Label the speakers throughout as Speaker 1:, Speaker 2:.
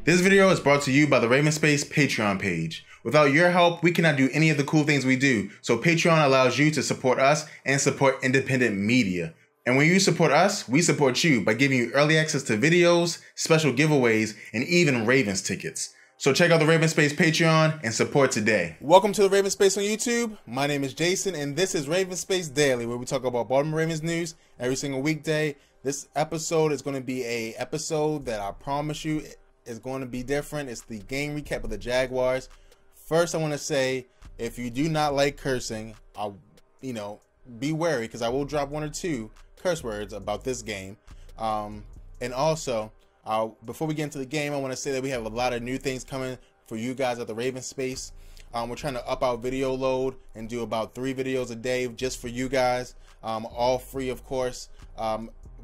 Speaker 1: This video is brought to you by the Raven Space Patreon page. Without your help, we cannot do any of the cool things we do, so Patreon allows you to support us and support independent media. And when you support us, we support you by giving you early access to videos, special giveaways, and even Ravens tickets. So check out the Raven Space Patreon and support today. Welcome to the Raven Space on YouTube. My name is Jason, and this is Raven Space Daily, where we talk about Baltimore Ravens news every single weekday. This episode is going to be a episode that I promise you is going to be different. It's the game recap of the Jaguars. First, I want to say, if you do not like cursing, be wary, because I will drop one or two curse words about this game. And also, before we get into the game, I want to say that we have a lot of new things coming for you guys at the Raven Space. We're trying to up our video load and do about 3 videos a day just for you guys, all free, of course.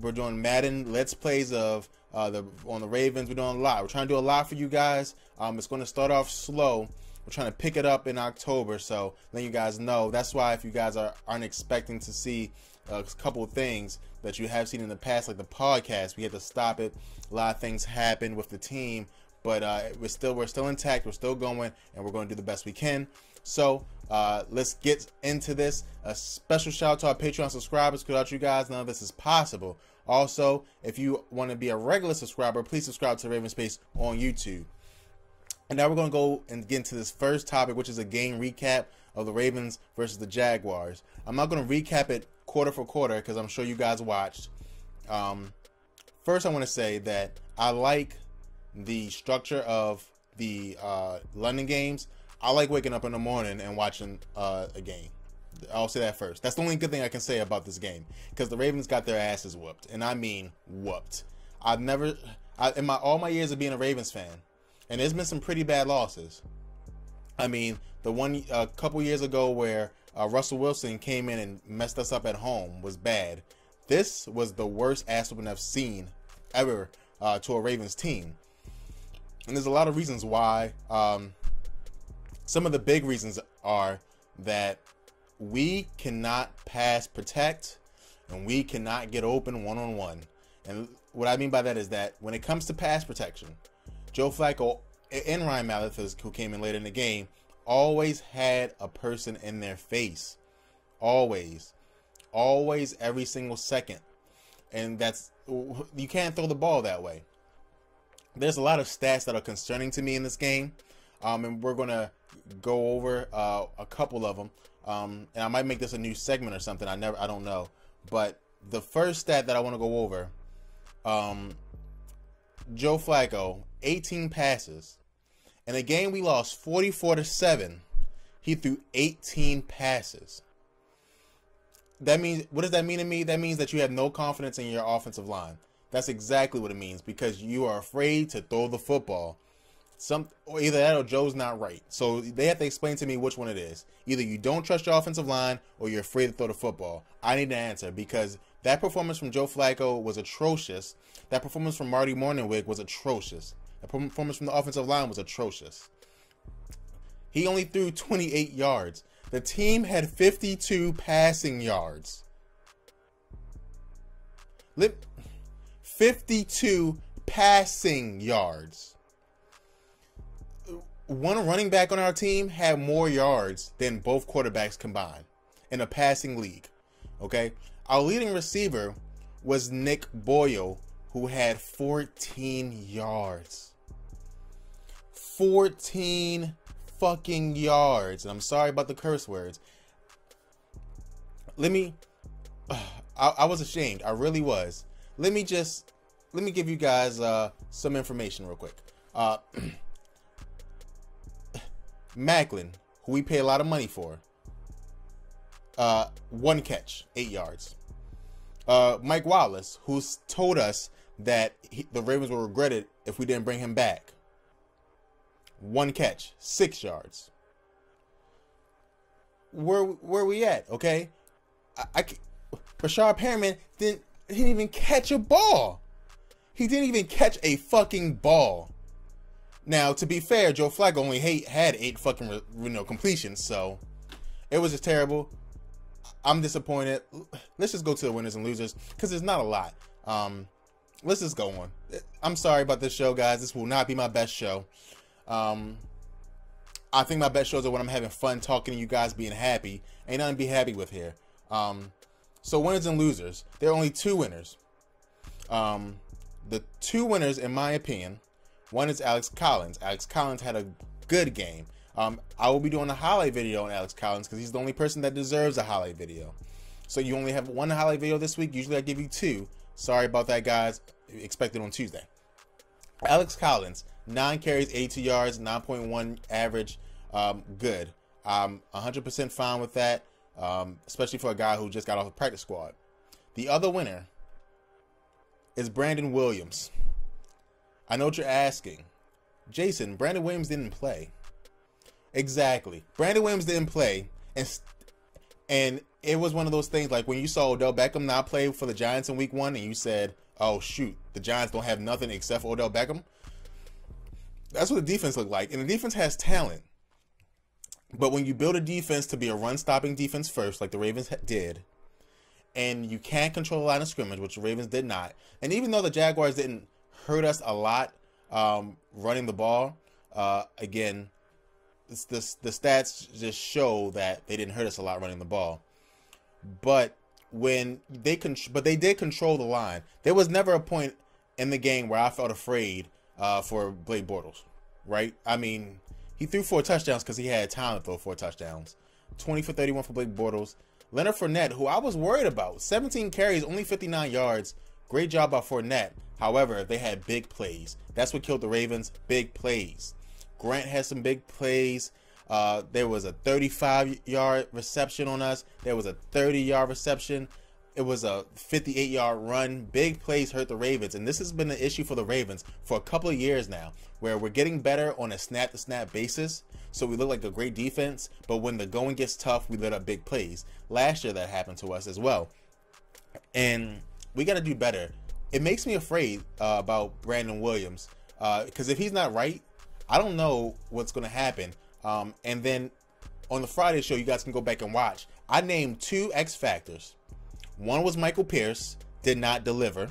Speaker 1: We're doing Madden Let's Plays of on the Ravens. We're doing a lot. We're trying to do a lot for you guys. It's going to start off slow. We're trying to pick it up in October, so let you guys know. That's why if you guys aren't expecting to see a couple of things that you have seen in the past, like the podcast, we had to stop it. A lot of things happened with the team, but we're still intact. We're still going, and we're going to do the best we can. So let's get into this. A special shout out to our Patreon subscribers. Without you guys, none of this is possible. Also, if you want to be a regular subscriber, please subscribe to Raven Space on YouTube. And now we're going to go and get into this first topic, which is a game recap of the Ravens versus the Jaguars. I'm not going to recap it quarter for quarter because I'm sure you guys watched. First, I want to say that I like the structure of the London games. I like waking up in the morning and watching a game. I'll say that first. That's the only good thing I can say about this game, because the Ravens got their asses whooped, and I mean whooped. In all my years of being a Ravens fan, and there's been some pretty bad losses. I mean, the one a couple years ago where Russell Wilson came in and messed us up at home was bad. This was the worst ass whooping I've seen ever to a Ravens team, and there's a lot of reasons why. Some of the big reasons are that we cannot pass protect, and we cannot get open one-on-one. And what I mean by that is that when it comes to pass protection, Joe Flacco and Ryan Mallett, who came in later in the game, always had a person in their face. Always, every single second. And you can't throw the ball that way. There's a lot of stats that are concerning to me in this game, and we're gonna go over a couple of them. And I might make this a new segment or something. I don't know. But the first stat that I want to go over, Joe Flacco, 18 passes. In a game we lost 44-7, he threw 18 passes. That means, what does that mean to me? That means that you have no confidence in your offensive line. That's exactly what it means, because you are afraid to throw the football. Or either that or Joe's not right. So they have to explain to me which one it is. Either you don't trust your offensive line or you're afraid to throw the football. I need an answer, because that performance from Joe Flacco was atrocious. That performance from Marty Morningwig was atrocious. The performance from the offensive line was atrocious. He only threw 28 yards. The team had 52 passing yards. 52 passing yards. One running back on our team had more yards than both quarterbacks combined in a passing league. Okay? Our leading receiver was Nick Boyle, who had 14 yards. 14 fucking yards. And I'm sorry about the curse words. I was ashamed. I really was. Let me give you guys some information real quick. Macklin, who we pay a lot of money for, 1 catch, 8 yards. Mike Wallace, who's told us that the Ravens will regret it if we didn't bring him back, 1 catch, 6 yards. Where we at? Okay, Rashard Perriman didn't even catch a ball. He didn't even catch a fucking ball. Now, to be fair, Joe Flacco only had 8 fucking completions, so it was just terrible. I'm disappointed. Let's just go to the winners and losers, because there's not a lot. let's just go on. I'm sorry about this show, guys. This will not be my best show. I think my best shows are when I'm having fun talking to you guys, being happy. Ain't nothing to be happy with here. So winners and losers. There are only two winners. The two winners, in my opinion, one is Alex Collins. Alex Collins had a good game. I will be doing a highlight video on Alex Collins because he's the only person that deserves a highlight video. So you only have one highlight video this week. Usually I give you two. Sorry about that, guys. Expect it on Tuesday. Alex Collins, 9 carries, 82 yards, 9.1 average. Good. I'm 100% fine with that, especially for a guy who just got off the practice squad. The other winner is Brandon Williams. I know what you're asking. Jason, Brandon Williams didn't play. Exactly. Brandon Williams didn't play, and it was one of those things like when you saw Odell Beckham not play for the Giants in week 1 and you said, oh shoot, the Giants don't have nothing except for Odell Beckham. That's what the defense looked like. And the defense has talent. But when you build a defense to be a run-stopping defense first, like the Ravens did, and you can't control the line of scrimmage, which the Ravens did not, and even though the Jaguars didn't hurt us a lot running the ball, again, the stats just show that they didn't hurt us a lot running the ball. But when they did control the line. There was never a point in the game where I felt afraid for Blake Bortles, right? I mean, he threw 4 touchdowns because he had time to throw 4 touchdowns. 20 for 31 for Blake Bortles. Leonard Fournette, who I was worried about, 17 carries, only 59 yards. Great job by Fournette. However, they had big plays. That's what killed the Ravens, big plays. Grant had some big plays. There was a 35-yard reception on us. There was a 30-yard reception. It was a 58-yard run. Big plays hurt the Ravens, and this has been an issue for the Ravens for a couple of years now, where we're getting better on a snap-to-snap basis, so we look like a great defense, but when the going gets tough, we let up big plays. Last year, that happened to us as well, and we got to do better. It makes me afraid about Brandon Williams, because if he's not right, I don't know what's going to happen. And then on the Friday show, you guys can go back and watch. I named 2 X factors. One was Michael Pierce, did not deliver,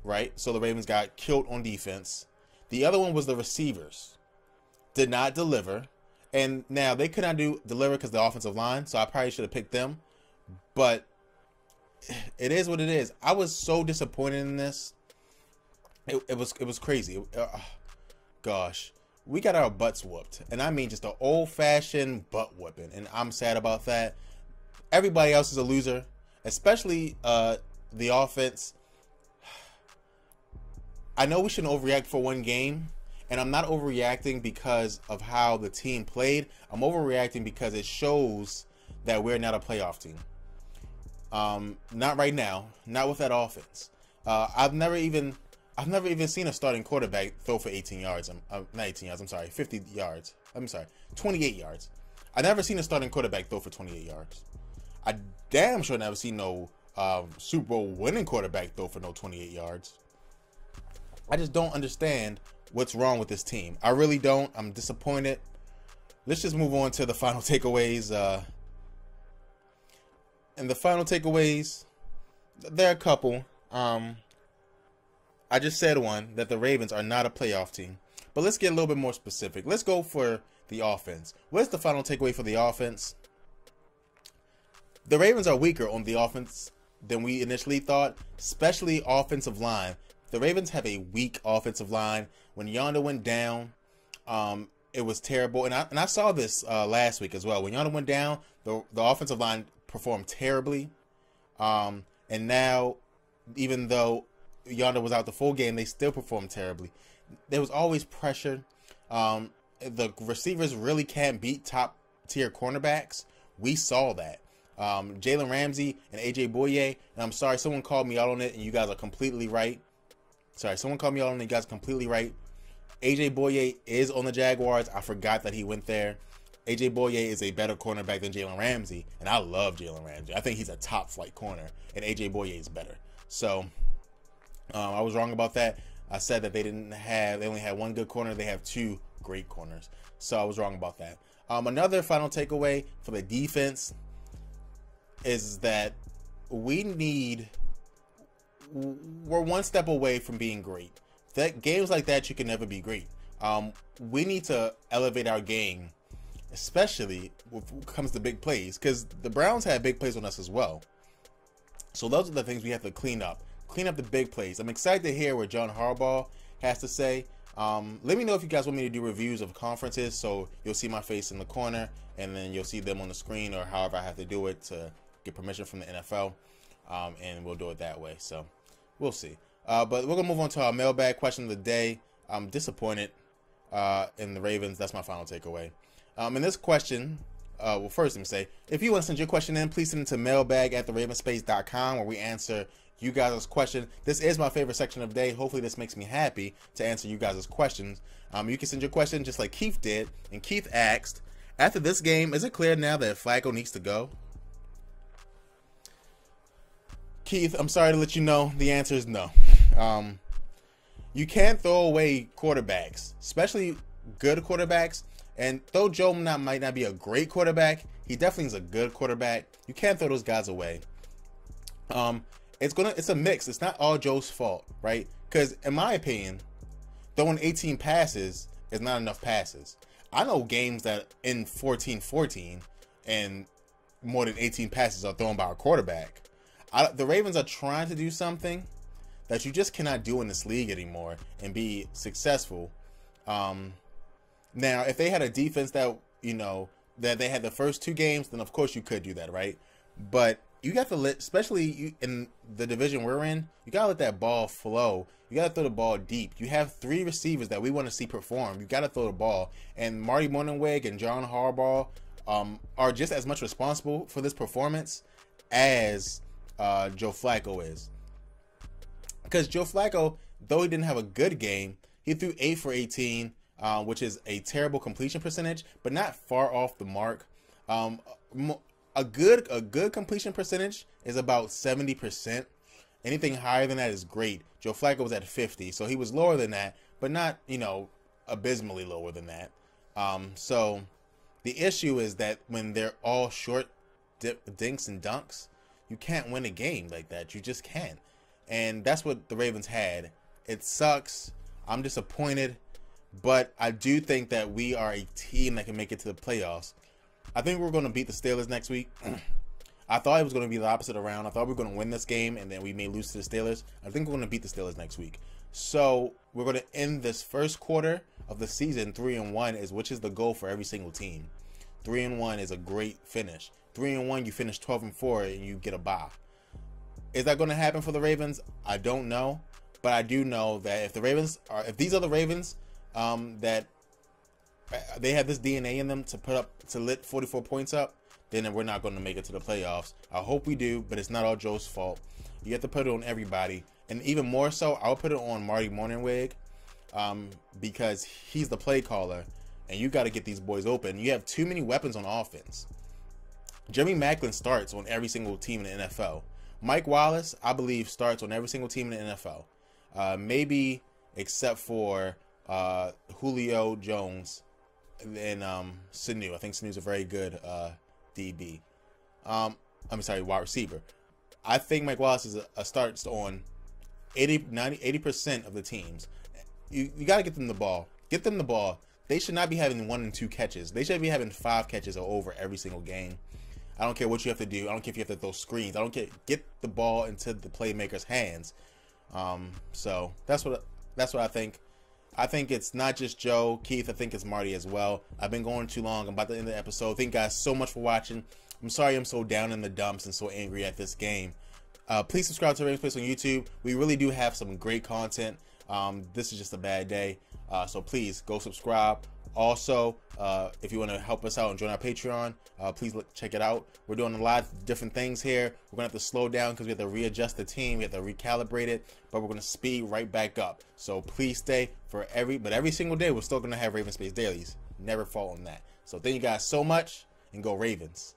Speaker 1: right? So the Ravens got killed on defense. The other one was the receivers, did not deliver. And now they could not deliver because of the offensive line, so I probably should have picked them. But it is what it is. I was so disappointed in this. It was crazy. Gosh. We got our butts whooped, and I mean just an old-fashioned butt whooping, and I'm sad about that. Everybody else is a loser, especially the offense. I know we shouldn't overreact for one game, and I'm not overreacting because of how the team played. I'm overreacting because it shows that we're not a playoff team. Not right now, not with that offense. I've never even seen a starting quarterback throw for 18 yards. Not 18 yards, I'm sorry, 50 yards. I'm sorry, 28 yards. I've never seen a starting quarterback throw for 28 yards. I damn sure never seen no Super Bowl winning quarterback throw for no 28 yards. I just don't understand what's wrong with this team. I really don't. I'm disappointed. Let's just move on to the final takeaways. And the final takeaways, there are a couple. I just said one, that the Ravens are not a playoff team. But let's get a little bit more specific. Let's go for the offense. What's the final takeaway for the offense? The Ravens are weaker on the offense than we initially thought, especially offensive line. The Ravens have a weak offensive line. When Yonder went down, it was terrible. And I saw this last week as well. When Yonder went down, the offensive line performed terribly. And now, even though Yonder was out the full game, they still performed terribly. There was always pressure. The receivers really can't beat top tier cornerbacks. We saw that. Jalen Ramsey and AJ Boye, and I'm sorry, someone called me out on it, and you guys are completely right. Someone called me out on it, and you guys are completely right. AJ Boye is on the Jaguars. I forgot that he went there. AJ Boye is a better cornerback than Jalen Ramsey, and I love Jalen Ramsey. I think he's a top flight corner, and AJ Boye is better. So I was wrong about that. I said that they only had one good corner. They have 2 great corners. So I was wrong about that. Another final takeaway for the defense is that we need we're one step away from being great. That games like that, you can never be great. We need to elevate our game, especially when it comes to big plays, because the Browns had big plays on us as well. So those are the things we have to clean up the big plays. I'm excited to hear what John Harbaugh has to say. Let me know if you guys want me to do reviews of conferences, so you'll see my face in the corner and then you'll see them on the screen, or however I have to do it to get permission from the NFL, and we'll do it that way. So we'll see. But we're gonna move on to our mailbag question of the day. I'm disappointed in the Ravens. That's my final takeaway. In this question, well, first let me say, if you want to send your question in, please send it to mailbag@theravenSpace.com, where we answer you guys' question. This is my favorite section of the day. Hopefully this makes me happy to answer you guys' questions. You can send your question just like Keith did, and Keith asked, after this game, is it clear now that Flacco needs to go? Keith, I'm sorry to let you know, the answer is no. You can't throw away quarterbacks, especially good quarterbacks. And though Joe might not be a great quarterback, he definitely is a good quarterback. You can't throw those guys away. It's a mix. It's not all Joe's fault, right? Because in my opinion, throwing 18 passes is not enough passes. I know games that in 14-14 and more than 18 passes are thrown by a quarterback. The Ravens are trying to do something that you just cannot do in this league anymore and be successful. Now, if they had a defense that, that they had the first two games, then of course you could do that, right? But you got to especially in the division we're in, you got to let that ball flow. You got to throw the ball deep. You have three receivers that we want to see perform. You got to throw the ball. And Marty Mornhinweg and John Harbaugh are just as much responsible for this performance as Joe Flacco is. Because Joe Flacco, though he didn't have a good game, he threw 8 for 18, which is a terrible completion percentage, but not far off the mark. A good completion percentage is about 70%. Anything higher than that is great. Joe Flacco was at 50, so he was lower than that, but not, abysmally lower than that. So the issue is that when they're all short dinks and dunks, you can't win a game like that. You just can't. And that's what the Ravens had. It sucks. I'm disappointed, but I do think that we are a team that can make it to the playoffs. I think we're going to beat the Steelers next week. I thought it was going to be the opposite around. I thought we were going to win this game and then we may lose to the Steelers. I think we're going to beat the Steelers next week. So we're going to end this first quarter of the season 3-1, which is the goal for every single team. 3-1 is a great finish. 3-1, you finish 12-4 and you get a bye. Is that going to happen for the Ravens? I don't know, but I do know that if these are the Ravens, that they have this DNA in them to lit 44 points up, then we're not going to make it to the playoffs. I hope we do, but it's not all Joe's fault. You have to put it on everybody, and even more so, I'll put it on Marty Mornhinweg, because he's the play caller, and you got to get these boys open. You have too many weapons on offense. Jeremy Maclin starts on every single team in the NFL. Mike Wallace, I believe, starts on every single team in the NFL. Maybe except for Julio Jones and Sanu. I think Sanu's a very good DB. I'm sorry, wide receiver. I think Mike Wallace is starts on 80% of the teams. You got to get them the ball. Get them the ball. They should not be having 1 and 2 catches. They should be having 5 catches or over every single game. I don't care what you have to do. I don't care if you have to throw screens. I don't care. Get the ball into the playmaker's hands. So that's what I think. I think it's not just Joe, Keith. I think it's Marty as well. I've been going too long. I'm about to end the episode. Thank you guys so much for watching. I'm sorry I'm so down in the dumps and so angry at this game. Please subscribe to Ravens Place on YouTube. We really do have some great content. This is just a bad day. So please go subscribe. Also, if you want to help us out and join our Patreon, please check it out. We're doing a lot of different things here. We're going to have to slow down because we have to readjust the team. We have to recalibrate it, but we're going to speed right back up. So please stay for every single day, we're still going to have Ravens Space Dailies. Never fall on that. So thank you guys so much, and go Ravens.